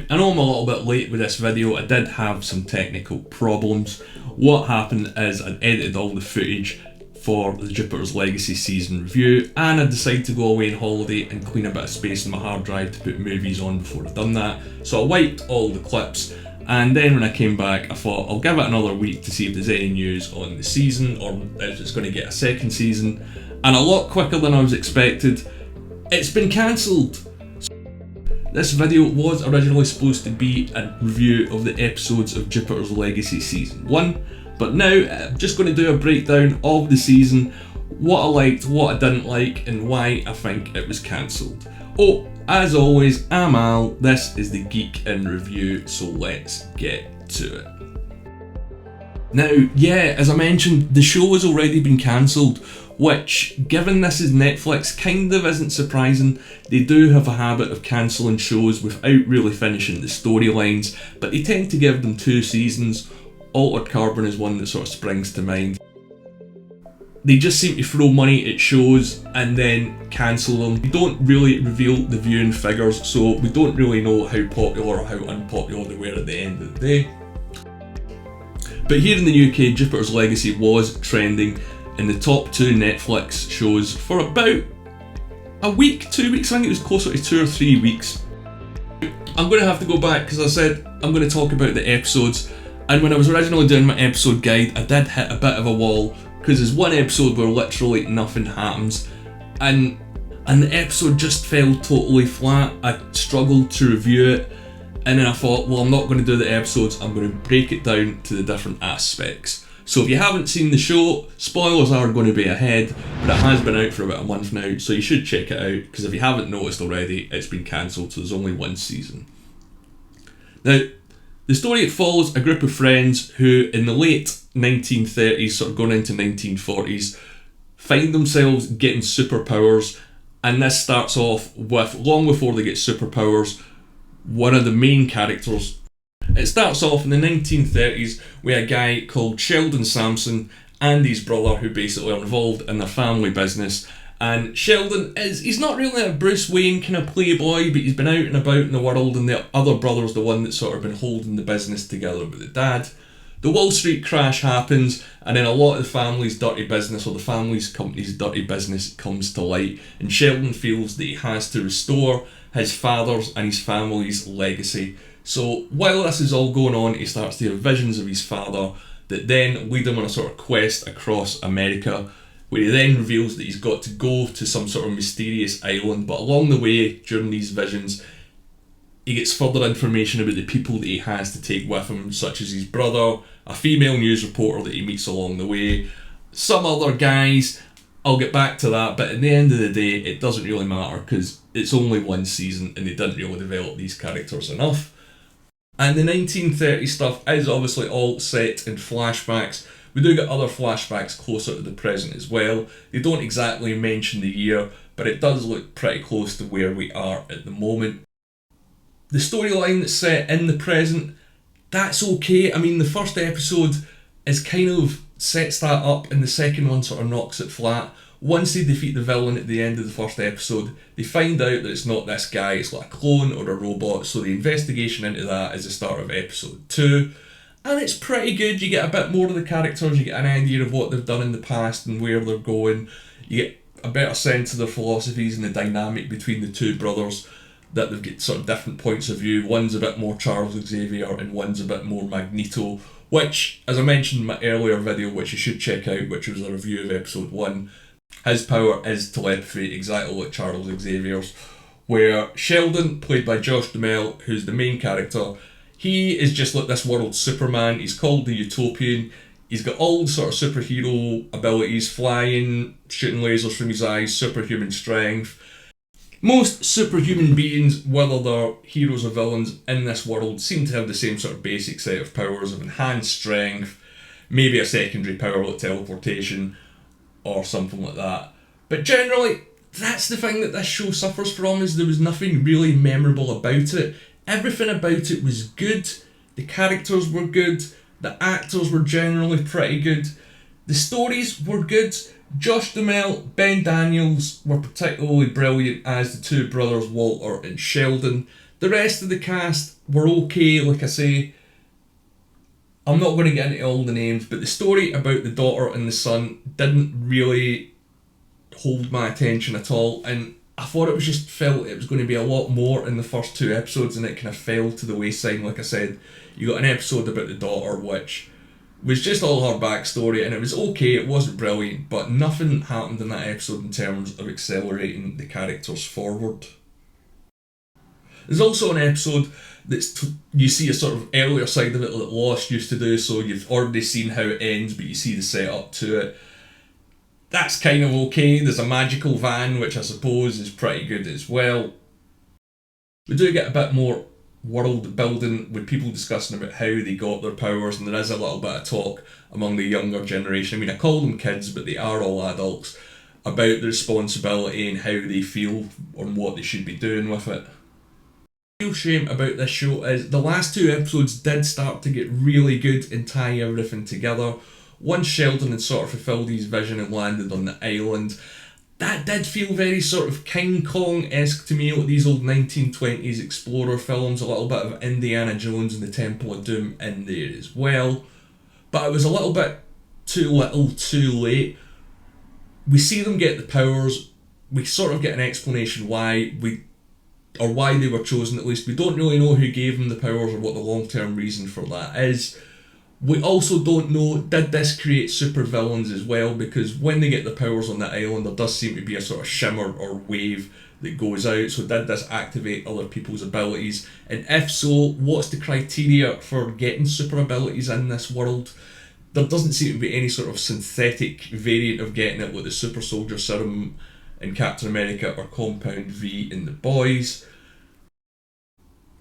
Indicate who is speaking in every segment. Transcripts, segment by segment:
Speaker 1: I know I'm a little bit late with this video. I did have some technical problems. What happened is I'd edited all the footage for the Jupiter's Legacy season review, and I decided to go away on holiday and clean a bit of space in my hard drive to put movies on before I'd done that. So I wiped all the clips, and then when I came back I thought I'll give it another week to see if there's any news on the season or if it's going to get a second season, and a lot quicker than I was expected. It's been cancelled. This video was originally supposed to be a review of the episodes of Jupiter's Legacy Season 1, but now I'm just going to do a breakdown of the season, what I liked, what I didn't like, and why I think it was cancelled. Oh, as always, I'm Al, this is the Geek in Review, so let's get to it. Now, yeah, as I mentioned, the show has already been cancelled, which, given this is Netflix, kind of isn't surprising. They do have a habit of cancelling shows without really finishing the storylines, but they tend to give them 2 seasons. Altered Carbon is one that sort of springs to mind. They just seem to throw money at shows and then cancel them. They don't really reveal the viewing figures, so we don't really know how popular or how unpopular they were at the end of the day. But here in the UK, Jupiter's Legacy was trending in the top 2 Netflix shows for about a week, 2 weeks. I think it was closer to 2 or 3 weeks. I'm going to have to go back because I said I'm going to talk about the episodes, and when I was originally doing my episode guide I did hit a bit of a wall because there's one episode where literally nothing happens and the episode just fell totally flat. I struggled to review it, and then I thought, well, I'm not going to do the episodes, I'm going to break it down to the different aspects. So if you haven't seen the show, spoilers are going to be ahead, but it has been out for about a month now, so you should check it out, because if you haven't noticed already, it's been cancelled, so there's only 1 season. Now, the story, it follows a group of friends who, in the late 1930s, sort of going into 1940s, find themselves getting superpowers, and this starts off with, long before they get superpowers, one of the main characters. It starts off in the 1930s with a guy called Sheldon Sampson and his brother, who basically are involved in their family business. And Sheldon he's not really a Bruce Wayne kind of playboy, but he's been out and about in the world, and the other brother's the one that's sort of been holding the business together with the dad. The Wall Street crash happens, and then a lot of the family's dirty business, or the family's company's dirty business, comes to light, and Sheldon feels that he has to restore his father's and his family's legacy. So while this is all going on, he starts to have visions of his father that then lead him on a sort of quest across America, where he then reveals that he's got to go to some sort of mysterious island, but along the way, during these visions, he gets further information about the people that he has to take with him, such as his brother, a female news reporter that he meets along the way, some other guys. I'll get back to that, but at the end of the day, it doesn't really matter because it's only 1 season and they didn't really develop these characters enough. And the 1930s stuff is obviously all set in flashbacks. We do get other flashbacks closer to the present as well. They don't exactly mention the year, but it does look pretty close to where we are at the moment. The storyline that's set in the present, that's okay. I mean, the first episode is kind of sets that up, and the second one sort of knocks it flat. Once they defeat the villain at the end of the first episode, they find out that it's not this guy, it's like a clone or a robot, so the investigation into that is the start of episode 2. And it's pretty good. You get a bit more of the characters, you get an idea of what they've done in the past and where they're going. You get a better sense of their philosophies and the dynamic between the 2 brothers, that they've got sort of different points of view. One's a bit more Charles Xavier and one's a bit more Magneto, which, as I mentioned in my earlier video, which you should check out, which was a review of episode 1, his power is telepathy, exactly like Charles Xavier's, where Sheldon, played by Josh Duhamel, who's the main character, he is just like this world's Superman. He's called the Utopian. He's got all the sort of superhero abilities, flying, shooting lasers from his eyes, superhuman strength. Most superhuman beings, whether they're heroes or villains in this world, seem to have the same sort of basic set of powers of enhanced strength, maybe a secondary power like teleportation, or something like that. But generally, that's the thing that this show suffers from, is there was nothing really memorable about it. Everything about it was good, the characters were good, the actors were generally pretty good, the stories were good. Josh Duhamel, Ben Daniels were particularly brilliant as the 2 brothers, Walter and Sheldon. The rest of the cast were okay, like I say. I'm not going to get into all the names, but the story about the daughter and the son didn't really hold my attention at all, and I thought it was going to be a lot more in the first two episodes, and it kind of fell to the wayside. Like I said, you got an episode about the daughter, which was just all her backstory, and it was okay, it wasn't brilliant, but nothing happened in that episode in terms of accelerating the characters forward. There's also an episode you see a sort of earlier side of it that Lost used to do, so you've already seen how it ends, but you see the setup to it. That's kind of okay. There's a magical van, which I suppose is pretty good as well. We do get a bit more world building with people discussing about how they got their powers, and there is a little bit of talk among the younger generation. I mean, I call them kids, but they are all adults, about the responsibility and how they feel and what they should be doing with it. The real shame about this show is the last two episodes did start to get really good and tie everything together. Once Sheldon had sort of fulfilled his vision and landed on the island, that did feel very sort of King Kong-esque to me, like these old 1920s explorer films, a little bit of Indiana Jones and the Temple of Doom in there as well. But it was a little bit too little, too late. We see them get the powers, we sort of get an explanation why they were chosen at least. We don't really know who gave them the powers or what the long-term reason for that is. We also don't know, did this create supervillains as well? Because when they get the powers on the island, there does seem to be a sort of shimmer or wave that goes out. So did this activate other people's abilities? And if so, what's the criteria for getting super abilities in this world? There doesn't seem to be any sort of synthetic variant of getting it, like the Super Soldier Serum in Captain America or Compound V in The Boys.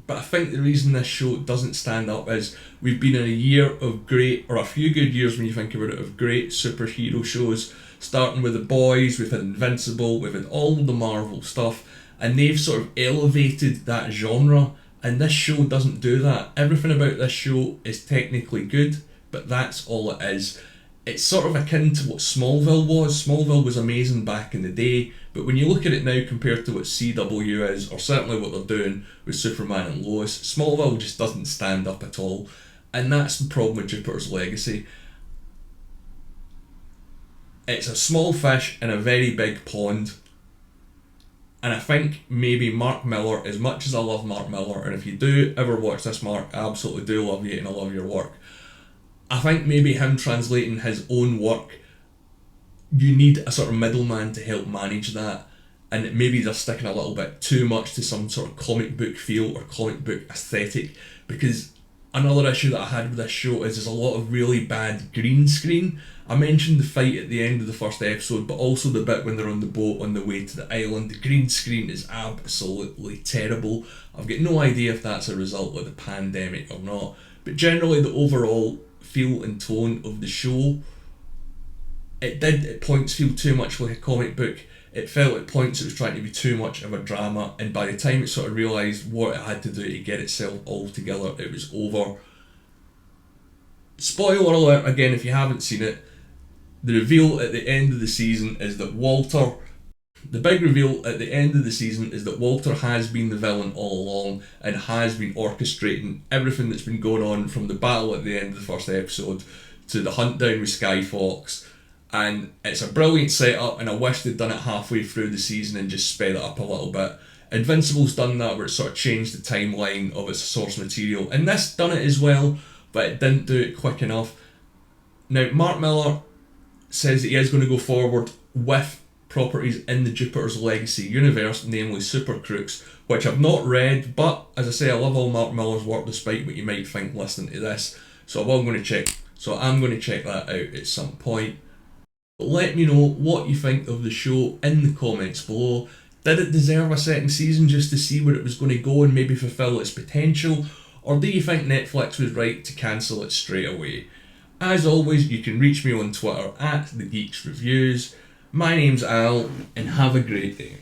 Speaker 1: But I think the reason this show doesn't stand up is we've been in a year of great, or a few good years when you think about it, of great superhero shows. Starting with The Boys, we've had Invincible, we've had all the Marvel stuff, and they've sort of elevated that genre, and this show doesn't do that. Everything about this show is technically good, but that's all it is. It's sort of akin to what Smallville was. Smallville was amazing back in the day, but when you look at it now compared to what CW is, or certainly what they're doing with Superman and Lois, Smallville just doesn't stand up at all. And that's the problem with Jupiter's Legacy. It's a small fish in a very big pond. And I think maybe Mark Millar, as much as I love Mark Millar, and if you do ever watch this, Mark, I absolutely do love you and I love your work. I think maybe him translating his own work, you need a sort of middleman to help manage that, and maybe they're sticking a little bit too much to some sort of comic book feel or comic book aesthetic, because another issue that I had with this show is there's a lot of really bad green screen. I mentioned the fight at the end of the first episode, but also the bit when they're on the boat on the way to the island. The green screen is absolutely terrible. I've got no idea if that's a result of the pandemic or not, but generally the overall feel and tone of the show, it did at points feel too much like a comic book. It felt at points it was trying to be too much of a drama, and by the time it sort of realised what it had to do to get itself all together, it was over. Spoiler alert again if you haven't seen it, the reveal at the end of the season is that the big reveal at the end of the season is that Walter has been the villain all along and has been orchestrating everything that's been going on from the battle at the end of the first episode to the hunt down with Sky Fox. And it's a brilliant setup, and I wish they'd done it halfway through the season and just sped it up a little bit. Invincible's done that, where it sort of changed the timeline of its source material, and this done it as well, but it didn't do it quick enough. Now, Mark Millar says that he is going to go forward with properties in the Jupiter's Legacy universe, namely Super Crooks, which I've not read, but as I say, I love all Mark Millar's work despite what you might think listening to this, so I'm going to check that out at some point. But let me know what you think of the show in the comments below. Did it deserve a second season just to see where it was going to go and maybe fulfill its potential, or do you think Netflix was right to cancel it straight away? As always, you can reach me on Twitter @TheGeeksReviews. My name's Al, and have a great day.